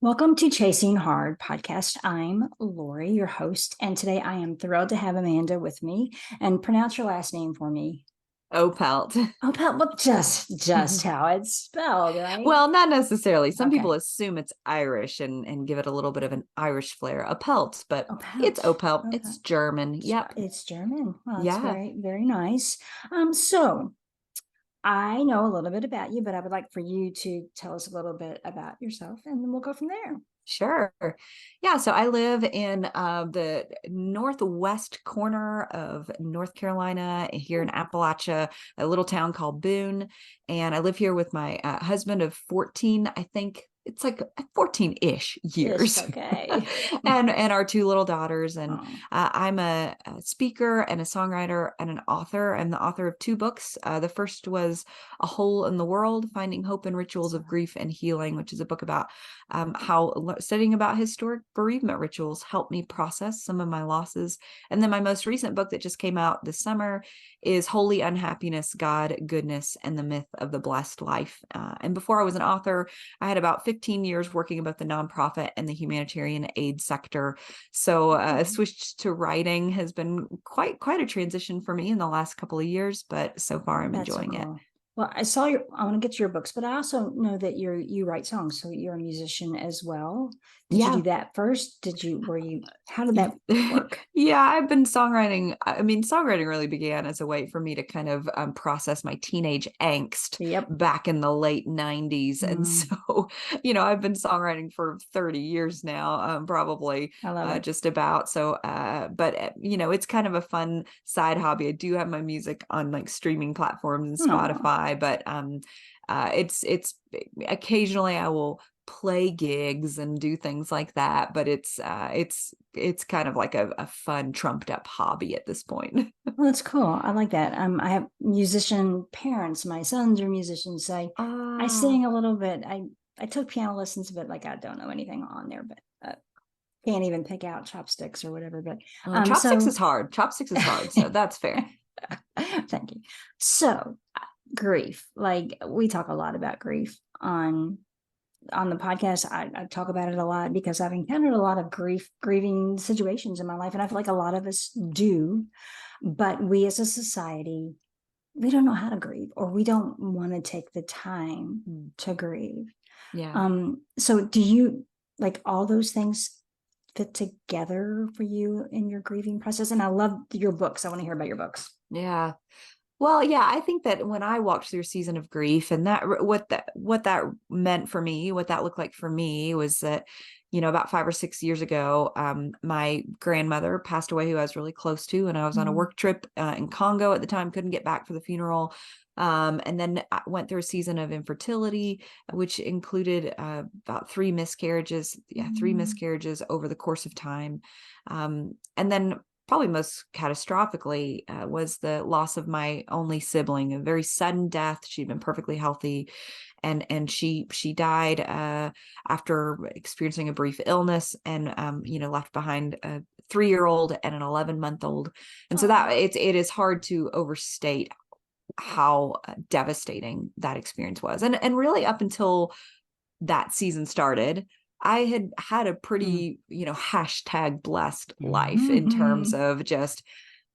Welcome to Chasing Hard podcast. I'm Lori, your host, and today I am thrilled to have Amanda with me. And pronounce your last name for me. Opelt. Oh, well, just how it's spelled, right? Well, not necessarily. Some Okay. people assume it's Irish and give it a little bit of an Irish flair. Opelt, but it's Opelt. Opelt. Okay. It's German. Yep. It's German. Well, it's Yeah. very, very nice. So I know a little bit about you, but I would like for you to tell us a little bit about yourself, and then we'll go from there. Sure. Yeah. So I live in the northwest corner of North Carolina, here in Appalachia, a little town called Boone. And I live here with my husband of 14, I think it's like 14-ish Ish, years, okay. and our two little daughters. And Oh, I'm a speaker and a songwriter and an author. I'm the author of two books. The first was A Hole in the World, Finding Hope in Rituals of Grief and Healing, which is a book about how studying about historic bereavement rituals helped me process some of my losses. And then my most recent book that just came out this summer is Holy Unhappiness, God, Goodness, and the Myth of the Blessed Life. And before I was an author, I had about 15 years working in both the nonprofit and the humanitarian aid sector. So switched to writing has been quite a transition for me in the last couple of years, but so far I'm that's so enjoying it. cool. Well, I want to get to your books, but I also know that you write songs, so you're a musician as well. Did you Yeah. do that first? How did that work? Yeah, I've been songwriting. I mean, songwriting really began as a way for me to kind of process my teenage angst Yep. back in the late 90s. And Mm, so, I've been songwriting for 30 years now, probably I love it. just about. So, it's kind of a fun side hobby. I do have my music on like streaming platforms and Oh, Spotify, but it's occasionally I will play gigs and do things like that, but it's kind of like a fun trumped up hobby at this point. well, that's cool. I like that. I have musician parents. My sons are musicians. I Ah, sing a little bit. I took piano lessons, but like I don't know anything on there, but can't even pick out chopsticks or whatever. But chopsticks so is hard. Chopsticks is hard, so that's fair. thank you. So grief, like we talk a lot about grief on the podcast. I talk about it a lot because I've encountered a lot of grieving situations in my life, and I feel like a lot of us do, but we as a society, we don't know how to grieve, or we don't want to take the time to grieve. Yeah. So do you, like, all those things fit together for you in your grieving process? And I love your books. I want to hear about your books. Yeah. Well, yeah, I think that when I walked through a season of grief, and what that meant for me, what that looked like for me was that, about 5 or 6 years ago, my grandmother passed away, who I was really close to, and I was on a Mm. work trip in Congo at the time, couldn't get back for the funeral. And then I went through a season of infertility, which included about three miscarriages. Yeah, three Mm. miscarriages over the course of time. And then probably most catastrophically was the loss of my only sibling, a very sudden death. She'd been perfectly healthy, and she died after experiencing a brief illness, and left behind a 3-year-old and an 11-month-old. And so that Oh. it is hard to overstate how devastating that experience was. And really up until that season started, I had a Mm. pretty, hashtag blessed life in terms Mhm. of just,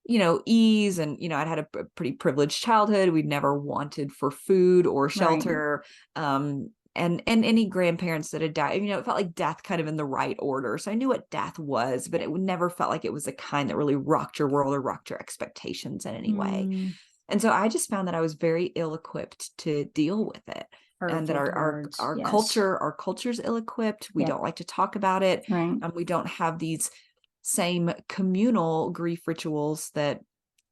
ease. And, I'd had a pretty privileged childhood. We'd never wanted for food or Right. shelter. And any grandparents that had died, it felt like death kind of in the right order. So I knew what death was, but it never felt like it was the kind that really rocked your world or rocked your expectations in any way. Mm. And so I just found that I was very ill-equipped to deal with it, and that Perfect words. our Yes. culture's ill-equipped. We Yep. don't like to talk about it. Right. We don't have these same communal grief rituals that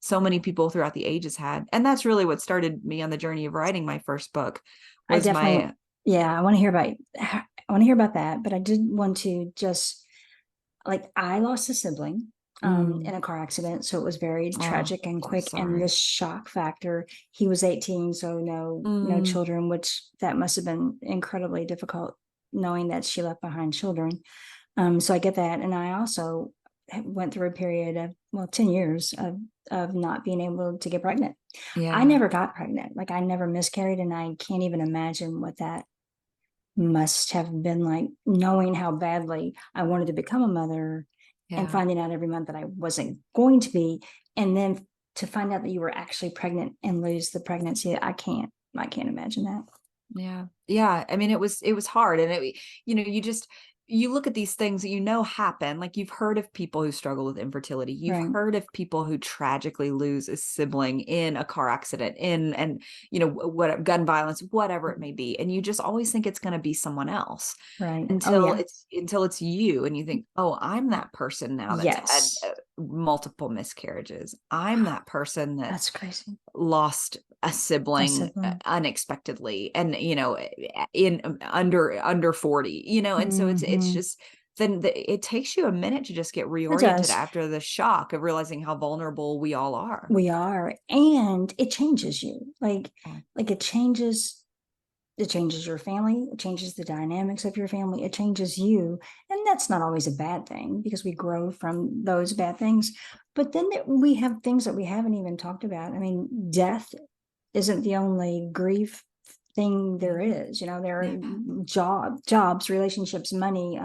so many people throughout the ages had. And that's really what started me on the journey of writing my first book. I Was definitely, my yeah, I want to hear about that, but I did want to just, like, I lost a sibling in mm, a car accident, so it was very oh, tragic and so quick. And the sorry. shock factor, he was 18, so no Mm, children, which that must have been incredibly difficult knowing that she left behind children. So I get that, and I also went through a period of, well, 10 years of not being able to get pregnant. I yeah. never got pregnant. Like, I never miscarried, and I can't even imagine what that must have been like, knowing how badly I wanted to become a mother and Yeah. finding out every month that I wasn't going to be. And then to find out that you were actually pregnant and lose the pregnancy. I can't imagine that. Yeah. Yeah. I mean, it was hard. And you look at these things that happen. Like, you've heard of people who struggle with infertility. You've Right. heard of people who tragically lose a sibling in a car accident, and what, gun violence, whatever it may be. And you just always think it's going to be someone else Right. Oh until yeah. it's you, and you think, oh, I'm that person now that's had Yes. multiple miscarriages. I'm that person that That's crazy. lost a A sibling sibling. unexpectedly, and in under 40, and so it's Hmm. just, then it takes you a minute to just get It reoriented does. after the shock of realizing how vulnerable we all are. We are. And it changes you. Yeah. Like it changes your family, it changes the dynamics of your family, it changes you. And that's not always a bad thing because we grow from those bad things. But then we have things that we haven't even talked about. I mean, death isn't the only grief thing there is. There Yeah. are jobs, relationships, money,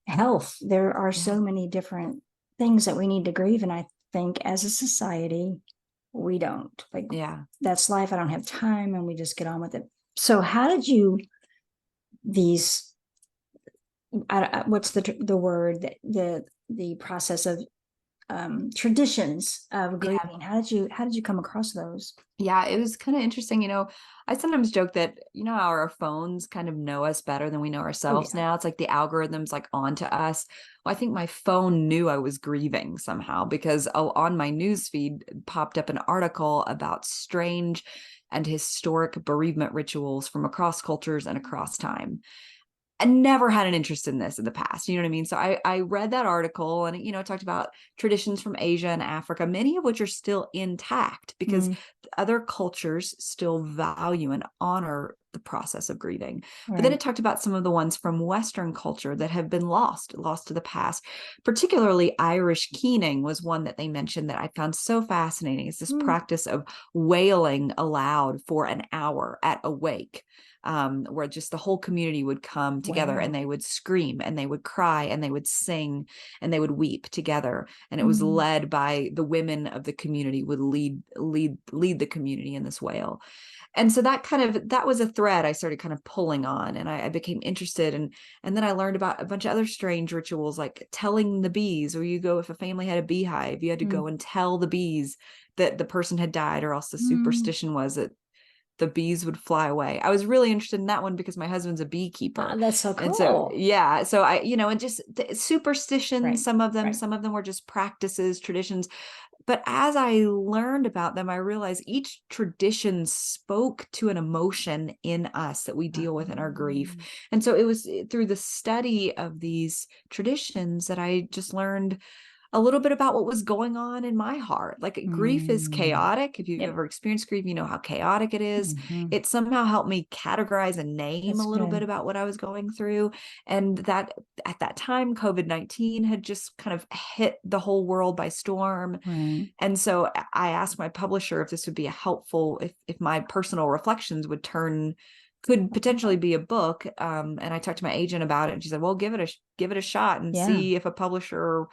health. There are Yeah. so many different things that we need to grieve. And I think as a society, we don't. Like, Yeah. that's life. I don't have time, and we just get on with it. So how did you these what's the word, the process of traditions of Yeah. grieving, how did you come across those? Yeah, it was kind of interesting. I sometimes joke that, how our phones kind of know us better than we know Oh ourselves yeah. now. It's like the algorithm's like onto us. Well, I think my phone knew I was grieving somehow, because on my news feed popped up an article about strange and historic bereavement rituals from across cultures and across time. I never had an interest in this in the past. You know what I mean? So I read that article, and it talked about traditions from Asia and Africa, many of which are still intact because Mm, other cultures still value and honor the process of grieving. But then right. it talked about some of the ones from Western culture that have been lost to the past. Particularly Irish keening was one that they mentioned that I found so fascinating. It's this Mm, practice of wailing aloud for an hour at a wake, where just the whole community would come together, and wow. they would scream and they would cry and they would sing and they would weep together. And it was Mm, led by the women of the community, would lead the community in this wail. And so that was a thread I started kind of pulling on, and I became interested. And then I learned about a bunch of other strange rituals, like telling the bees, where you go, if a family had a beehive, you had to mm, go and tell the bees that the person had died, or else the mm. superstition was that the bees would fly away. I was really interested in that one because my husband's a beekeeper. That's so And so, cool. yeah, so and just superstitions, Right. Right. some of them were just practices, traditions. But as I learned about them, I realized each tradition spoke to an emotion in us that we deal with in our grief. Um, And so it was through the study of these traditions that I just learned a little bit about what was going on in my heart. Like, grief is mm, chaotic. If you've yep. ever experienced grief, you know how chaotic it is. Hmm. It somehow helped me categorize and name That's a little bit good. about what I was going through. And that at that time, COVID-19 had just kind of hit the whole world by storm. Right. And so I asked my publisher if this would be a helpful, if my personal reflections could potentially be a book. And I talked to my agent about it, and she said, well, give it a shot and Yeah. see if a publisher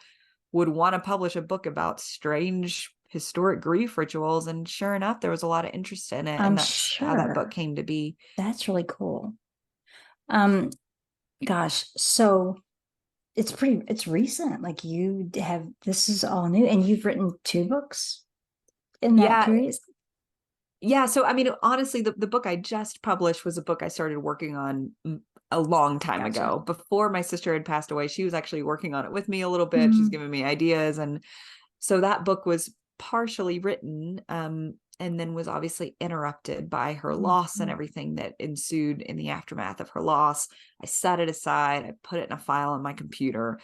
would want to publish a book about strange historic grief rituals. And sure enough, there was a lot of interest in it. I'm And that's how that book sure. came to be. That's really cool. Um, Gosh, so it's recent. Like, this is all new, and you've written two books in that Yeah. period. Yeah. So, I mean, honestly, the book I just published was a book I started working on a long time Gotcha. ago. Before my sister had passed away, she was actually working on it with me a little bit. She's Mm, giving me ideas. And so that book was partially written, and then was obviously interrupted by her loss and mhm, everything that ensued in the aftermath of her loss. I set it aside, I put it in a file on my computer.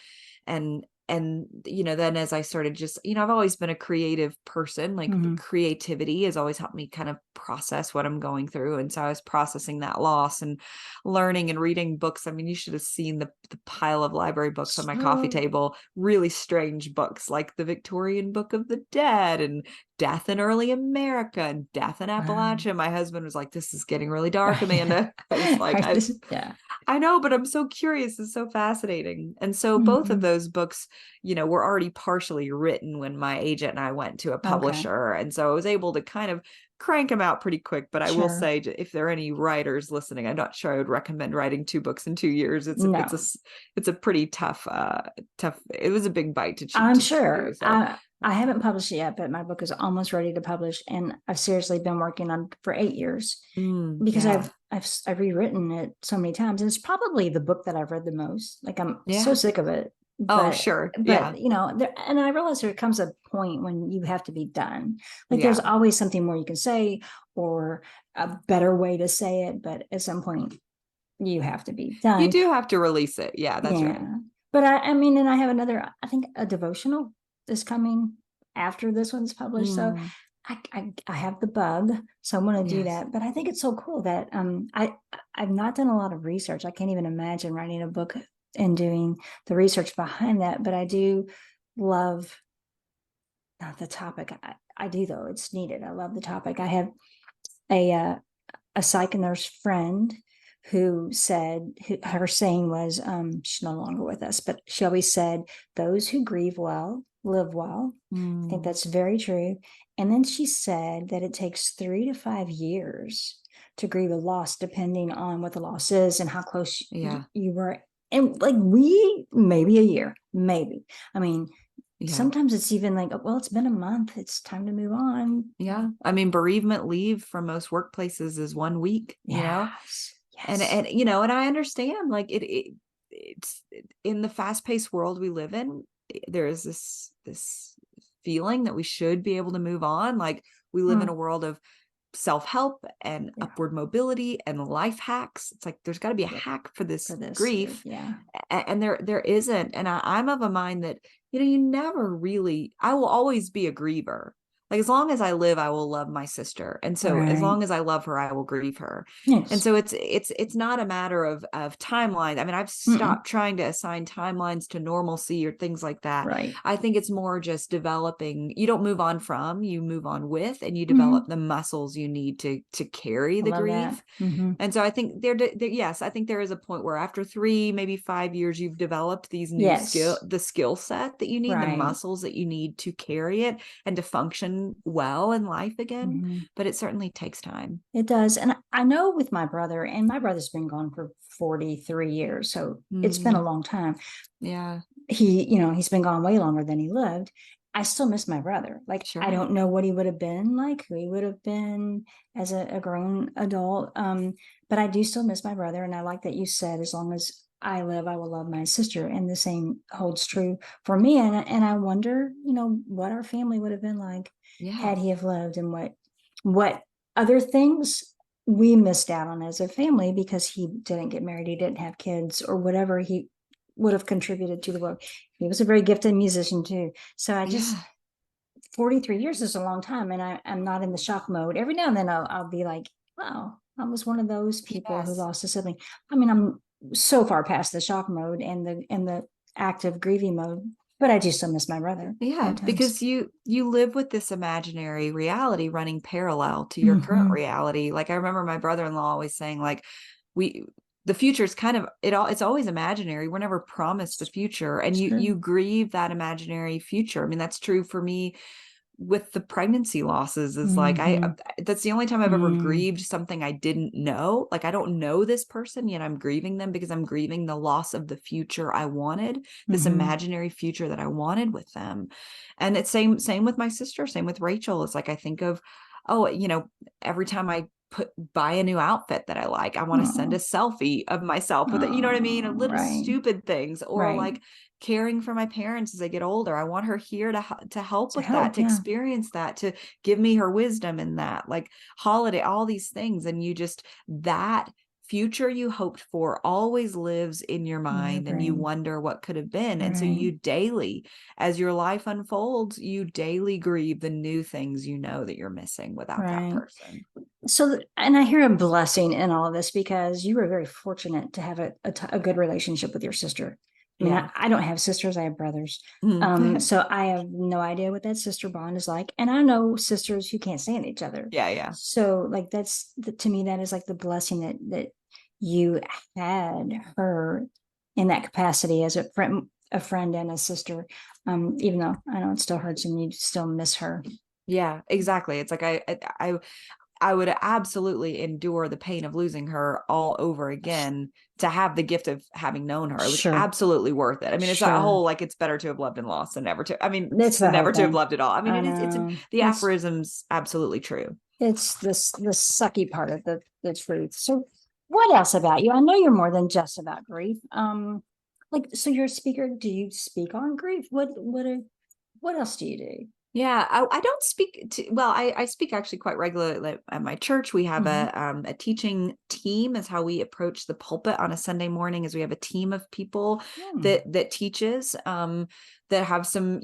And then as I started, just, I've always been a creative person. Like, mhm. creativity has always helped me kind of process what I'm going through. And so I was processing that loss and learning and reading books. I mean, you should have seen the pile of library books on my coffee So, table, really strange books like the Victorian Book of the Dead and Death in Early America and Death in wow. Appalachia. My husband was like, this is getting really dark, Amanda. I was like, Right. Yeah. I know, but I'm so curious. It's so fascinating. And so both of Mhm. those books, were already partially written when my agent and I went to a Okay, publisher. And so I was able to kind of crank them out pretty quick. But I will sure. say, if there are any writers listening, I'm not sure I would recommend writing 2 books in 2 years. No, It's a pretty tough. It was a big bite I'm to chew. sure. So I haven't published it yet, but my book is almost ready to publish, and I've seriously been working on for 8 years because yeah, I've rewritten it so many times, and it's probably the book that I've read the most. Like I'm so yeah. sick of it, Oh, but sure. Yeah, there, and I realize there comes a point when you have to be done. Like there's yeah. always something more you can say or a better way to say it, but at some point you have to be You done. do have to release it. Yeah, that's right. Yeah. But I mean, and I have another, I think a devotional is coming after this one's published. So Mm, I have the bug, so I'm going to do yes. that. But I think it's so cool that I've not done a lot of research. I can't even imagine writing a book and doing the research behind that. But I do love not the topic. I do though. It's needed. I love the topic. I have a a psych nurse friend who said her saying was she's no longer with us, but she always said those who grieve well live well. I think Mm, that's very true. And then she said that it takes 3 to 5 years to grieve a loss, depending on what the loss is and how close yeah. you were. And like we maybe a year, maybe. I mean, Yeah. sometimes it's even like, well, it's been a month, it's time to move on. Yeah. I mean, bereavement leave from most workplaces is 1 week. Yes, And yes, and I understand like it's in the fast-paced world we live in, there is this feeling that we should be able to move on. Like we live in a mm, world of self-help and yeah, upward mobility and life hacks. It's like there's got to be a yep, hack for this for this, grief. yeah, And there isn't. And I'm of a mind that, you never really, I will always be a griever. Like as long as I live, I will love my sister. And so as right, long as I love her, I will grieve her. And yes, so it's not a matter of timeline. I mean, I've mm-mm, stopped trying to assign timelines to normalcy or things like that. right, I think it's more just developing. You don't move on from, you move on with, and you develop mm-hmm. the muscles you need to carry I the love that. grief. Mm-hmm. And so I think yes, I think there is a point where after 3, maybe 5 years, you've developed these Yes, the skill set that you need, the right, muscles that you need to carry it and to function well in life again. mm-hmm. But it certainly takes time. It does. And I know with my brother, and my brother's been gone for 43 years, so it's been a Mm, long time. yeah, He's been gone way longer than he lived. I still miss my brother. Like, I sure. don't know what he would have been like, who he would have been as a grown adult. But I do still miss my brother. And I like that you said, as long as I live, I will love my sister. And the same holds true for me. And I wonder, what our family would have been like Yeah. had he have lived, and what other things we missed out on as a family because he didn't get married, he didn't have kids, or whatever he would have contributed to the world. He was a very gifted musician too. So I just Yeah. 43 years is a long time, and I'm not in the shock mode. Every now and then I'll be like, wow, I was one of those people who Yes. lost a sibling. I mean, I'm so far past the shock mode and the active grieving mode, but I do still miss my brother Yeah, at times. because you live with this imaginary reality running parallel to your current Mm-hmm. reality. Like I remember my brother-in-law always saying like we the future is kind of it's always imaginary. We're never promised the future, and It's you true. grieve that imaginary future. I mean, that's true for me with the pregnancy losses. Is like I Mm-hmm. that's the only time I've ever Mm-hmm. grieved something I didn't know. Like I don't know this person yet, I'm grieving them because I'm grieving the loss of the future I wanted, this Mm-hmm. imaginary future that I wanted with them. And it's same with my sister, same with Rachel. It's like I think of, oh, every time I buy a new outfit that I like, I want to send a Oh, selfie of myself with it, you know what I mean, oh, little right, stupid things. Or right. like caring for my parents as they get older, I want her here to help To with that, help, to yeah. experience that, to give me her wisdom in that, like holiday, all these things. And you just, that future you hoped for always lives in your In your mind, and you brain. wonder what could have been. And so Right, you daily, as your life unfolds, you daily grieve the new things that you're missing without that right. person. So, and I hear a blessing in all of this because you were very fortunate to have a good relationship with your sister. I mean, Yeah. I don't have sisters, I have brothers. Mm. So I have no idea what that sister bond is like. And I know sisters who can't stand each other. Yeah, yeah. So like to me, that is like the blessing that you had her in that capacity as a friend and a sister. Even though I know it still hurts and you still miss her. Yeah, exactly. It's like I would absolutely endure the pain of losing her all over again to have the gift of having known her. It was Sure, absolutely worth it. I mean, it's that sure. whole, like, it's better to have loved and lost than never to, I mean, It's the than whole never to have thing. loved at all. I mean, I it's know. the aphorism's absolutely true. It's the sucky part of the truth. So what else about you? I know you're more than just about grief. Like, so you're a speaker. Do you speak on grief? What else do you do? Yeah, I don't speak to, well, I speak actually quite regularly at my church. We have Mm-hmm. a teaching team is how we approach the pulpit on a Sunday morning, is we have a team of people Hmm. that teaches, that have some,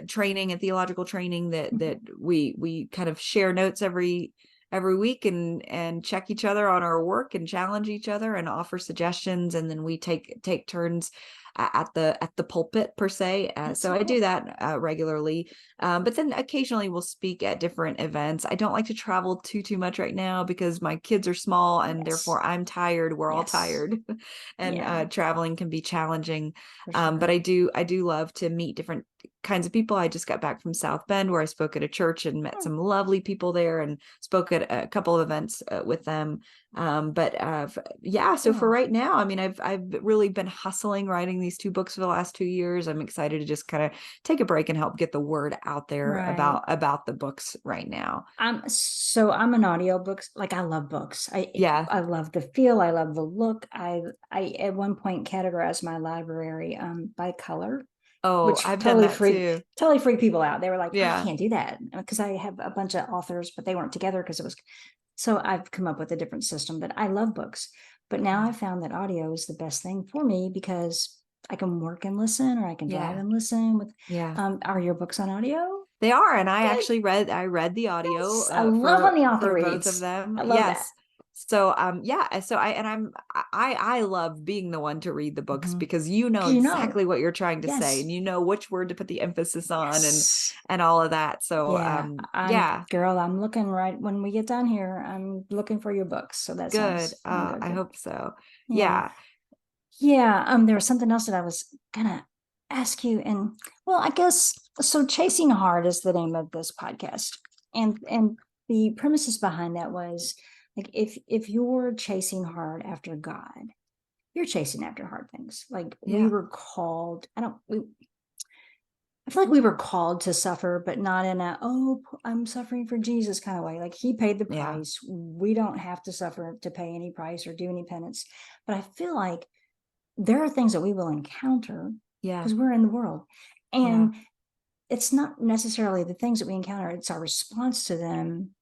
training and theological training that we kind of share notes every week and check each other on our work and challenge each other and offer suggestions, and then we take turns at the pulpit per se. That's So so I do cool. that regularly. But then occasionally we'll speak at different events. I don't like to travel too much right now because my kids are small and Yes. therefore I'm tired. We're all Yes. tired, and Yeah, traveling can be challenging. for But sure. I do love to meet different kinds of people. I just got back from South Bend where I spoke at a church and met Hmm. some lovely people there and spoke at a couple of events with them. But yeah, so for Cool. right now, I mean, I've really been hustling writing these two books for the last 2 years. I'm excited to just kind of take a break and help get the word out there Right. about the books right now. I'm an audiobook, like I love books. Yeah. I love the feel, I love the look. I at one point categorized my library by color, Oh, which I've done that too. totally freaked people out. They were like, I Yeah. can't do that because I have a bunch of authors, but they weren't together because it was so I've come up with a different system, but I love books. But now I found that audio is the best thing for me because I can work and listen or I can drive Yeah. and listen with Yeah. are your books on audio? They are, and I Good. actually read the audio Yes. I love when the author for both of reads. them. I love that. Yes. So yeah, so I love being the one to read the books Mhm. because you know Because you know, exactly what you're trying to say and yes, you know which word to put the emphasis on yes. and all of that. So Yeah, yeah, I'm looking right when we get done here. I'm looking for your books. So that good. sound good, I good. hope so. Yeah. Yeah. Yeah. There was something else that I was gonna ask you. And well, I guess so Chasing Hard is the name of this podcast. And the premises behind that was like if you're chasing hard after God, you're chasing after hard things. Like we Yeah. were called, I feel like we were called to suffer, but not in a, oh, I'm suffering for Jesus kind of way. Like he paid the Yeah. price. We don't have to suffer to pay any price or do any penance. But I feel like there are things that we will encounter Yeah. because we're in the world. Yeah. And it's not necessarily the things that we encounter, it's our response to them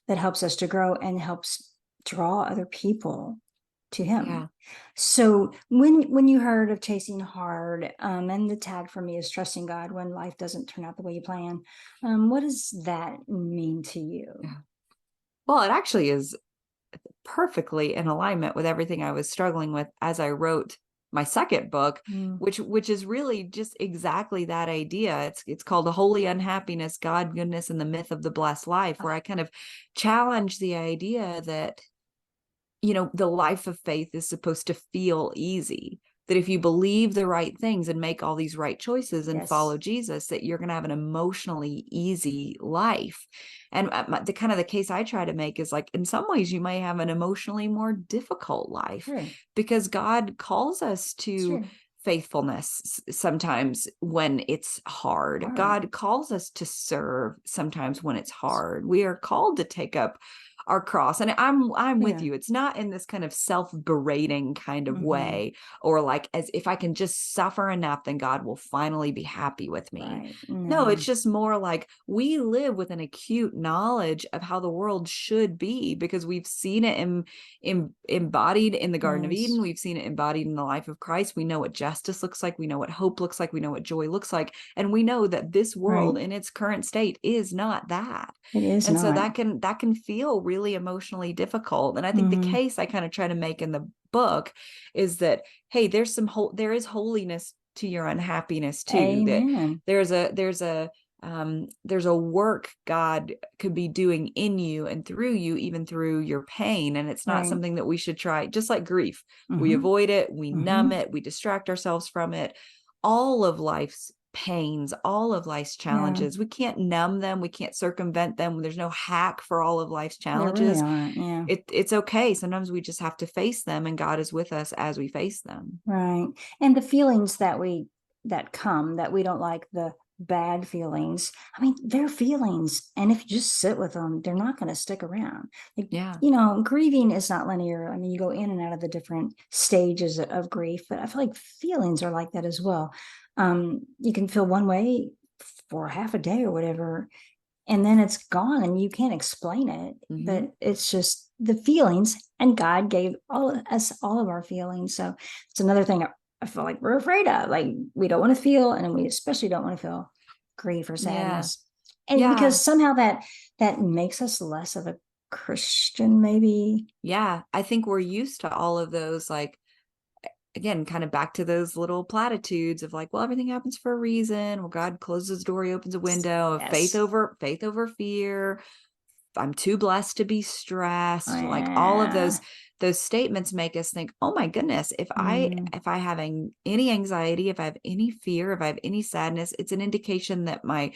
that helps us to grow and helps draw other people to him. Yeah. So when you heard of Chasing Hard, and the tag for me is trusting God when life doesn't turn out the way you plan, what does that mean to you? Yeah. Well, it actually is perfectly in alignment with everything I was struggling with as I wrote my second book, Mm, which is really just exactly that idea. It's called The Holy Unhappiness, God, Goodness, and the Myth of the Blessed Life, where I kind of challenge the idea that the life of faith is supposed to feel easy. That if you believe the right things and make all these right choices and follow yes. Jesus, that you're going to have an emotionally easy life. And the case I try to make is like, in some ways, you may have an emotionally more difficult life True. because God calls us It's to true. faithfulness sometimes when it's hard. Hard. God calls us to serve sometimes when it's hard. We are called to take up our cross, and I'm with Yeah. you. It's not in this kind of self-berating kind of Mm-hmm. way, or like as if I can just suffer enough then God will finally be happy with me. Right. No, it's No. just more like we live with an acute knowledge of how the world should be because we've seen it embodied in the Garden of Eden. Yes. We've seen it embodied in the life of Christ. We know what justice looks like. We know what hope looks like. We know what joy looks like. And we know that this Right. world in its current state is not that. It is And so not. that can feel really emotionally difficult. And I think the Mm-hmm. case I kind of try to make in the book is that, hey, there is holiness to your unhappiness too. That Amen. there's a there's a work God could be doing in you and through you, even through your pain. And it's not Right. something that we should try, just like grief. We Mm-hmm. avoid it, we numb Mm-hmm. it, we distract ourselves from it. All of life's pains, all of life's Yeah, challenges, we can't numb them, we can't circumvent them. There's no hack for all of life's there really challenges. aren't. Yeah. It's okay. Sometimes we just have to face them, and God is with us as we face them. Right. And the feelings that come that we don't like, the bad feelings, I mean, they're feelings. And if you just sit with them, they're not going to stick around. Like, Yeah. grieving is not linear. I mean, you go in and out of the different stages of grief, but I feel like feelings are like that as well. You can feel one way for half a day or whatever, and then it's gone and you can't explain it, but it's just the feelings, and God gave all of our feelings. So it's another thing I feel like we're afraid of, like we don't want to feel, and we especially don't want to feel grief or Yeah. sadness, and Yeah. because somehow that makes us less of a Christian, maybe. Yeah. I think we're used to all of those, like, again, kind of back to those little platitudes of like, well, everything happens for a reason. Well, God closes the door, he opens a window, of Yes. faith over fear. I'm too blessed to be stressed. Like all of Yeah. those statements make us think, oh my goodness, if I have any anxiety, if I have any fear, if I have any sadness, it's an indication that my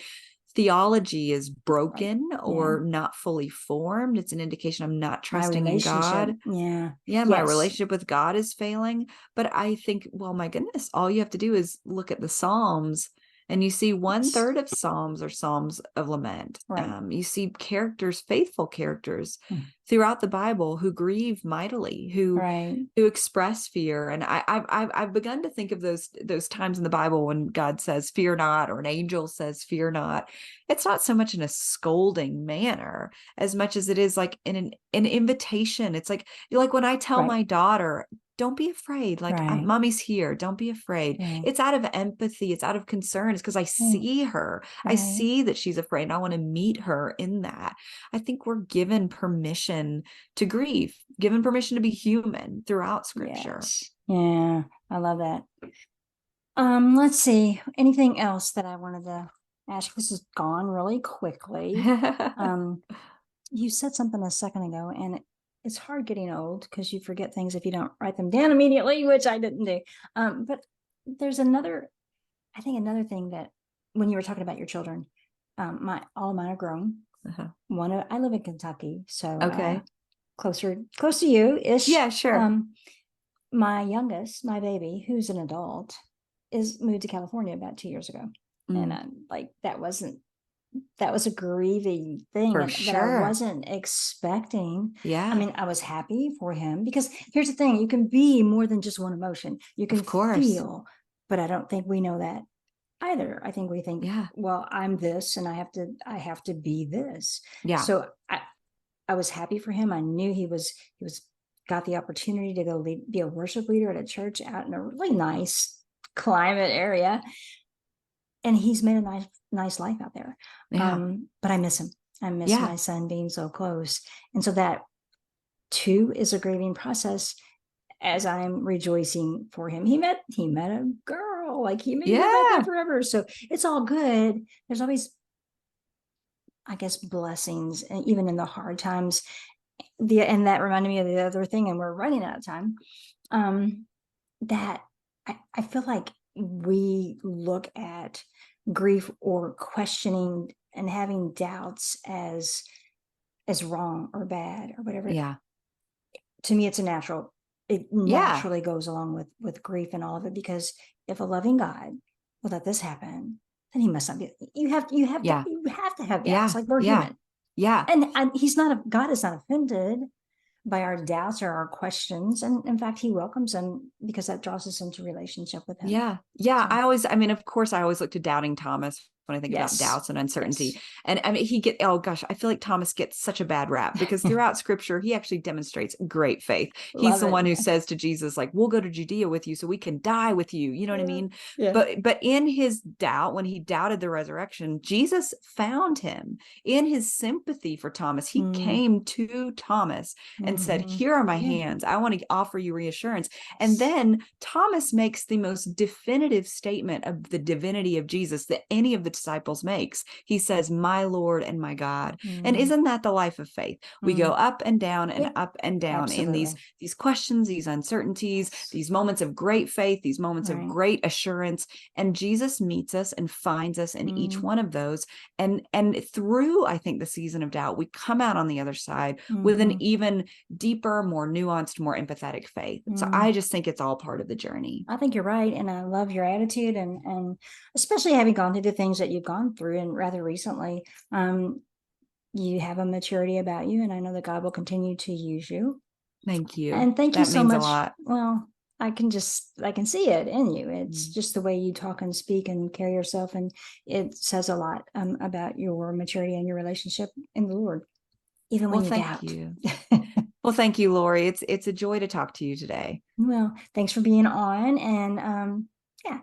theology is Right. broken Yeah. or not fully formed. It's an indication I'm not My trusting in relationship. God. Yeah. Yeah, my Yes. relationship with God is failing. But I think, well, my goodness, all you have to do is look at the Psalms, and you see one Yes. third of Psalms are Psalms of lament. Right. You see characters, faithful characters Mm. throughout the Bible who grieve mightily, Right. who express fear. And I've begun to think of those times in the Bible when God says, "Fear not," or an angel says, "Fear not." It's not so much in a scolding manner as much as it is like in an invitation. It's like when I tell Right. my daughter, don't be afraid. Like, Right. mommy's here. Don't be afraid. Right. It's out of empathy. It's out of concern. It's because I Right. see her. I Right. see that she's afraid, and I want to meet her in that. I think we're given permission to grieve, given permission to be human throughout scripture. Yes. Yeah. I love that. Let's see. Anything else that I wanted to ask? This has gone really quickly. Um, you said something a second ago, and it's hard getting old because you forget things if you don't write them down immediately, which I didn't do. But there's I think another thing that when you were talking about your children, all of mine are grown. Uh-huh. I live in Kentucky, so Okay. close to you ish. Yeah, sure. My youngest, my baby, who's an adult, is moved to California about 2 years ago, and like that was a grieving thing, For and that I sure. wasn't expecting. I Yeah, mean, I was happy for him because here's the thing: you can be more than just one emotion. You can of course. feel, but I don't think we know that either. I think we think, Yeah. well, I'm this, and I have to be this. Yeah. So I was happy for him. I knew he was got the opportunity to go be a worship leader at a church out in a really nice climate area, and he's made a nice life out there. Yeah. But I miss him. I miss Yeah. my son being so close, and so that too is a grieving process. As I'm rejoicing for him, he met a girl, like he may live out there Yeah. forever. So it's all good. There's always, I guess, blessings, and even in the hard times. And that reminded me of the other thing, and we're running out of time. That I feel like we look at grief or questioning and having doubts as wrong or bad or whatever. Yeah. To me, it's it Yeah. naturally goes along with grief and all of it, because if a loving God will let this happen, then he must not be. Yeah. You have to have doubts, Yeah. like we're Yeah. human. Yeah. And God is not offended by our doubts or our questions, and in fact he welcomes them because that draws us into relationship with him. Yeah. Yeah. So I mean, of course, I always look to doubting Thomas when I think about yes. doubts and uncertainty. Yes. And I mean, oh gosh, I feel like Thomas gets such a bad rap because throughout scripture, he actually demonstrates great faith. He's Love the it. one who Yeah. says to Jesus, like, we'll go to Judea with you so we can die with you. You know what I Yeah. mean? Yeah. But in his doubt, when he doubted the resurrection, Jesus found him. In his sympathy for Thomas, he came to Thomas and said, Mm-hmm. here are my Yeah. hands. I want to offer you reassurance. And then Thomas makes the most definitive statement of the divinity of Jesus that any of the disciples makes. He says, my Lord and my God. And Mm, isn't that the life of faith? We go up and down and yep, up and down in absolutely. these questions, these uncertainties, Yes. these moments of great faith, these moments of Right. great assurance. And Jesus meets us and finds us in each one of those. And through, I think, the season of doubt, we come out on the other side with an even deeper, more nuanced, more empathetic faith. So I just think it's all part of the journey. I think you're right, and I love your attitude, and especially having gone through the things that you've gone through, and rather recently, you have a maturity about you, and I know that God will continue to use you. Thank you. And thank you That so means a much. lot. Well, I can see it in you. It's just the way you talk and speak and carry yourself, and it says a lot about your maturity and your relationship in the Lord, even when Well, you thank doubt. you. Well, thank you, Lori. It's a joy to talk to you today. Well, thanks for being on, and yeah,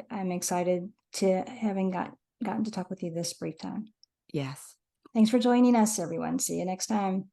I'm excited to having gotten to talk with you this brief time. Yes. Thanks for joining us, everyone. See you next time.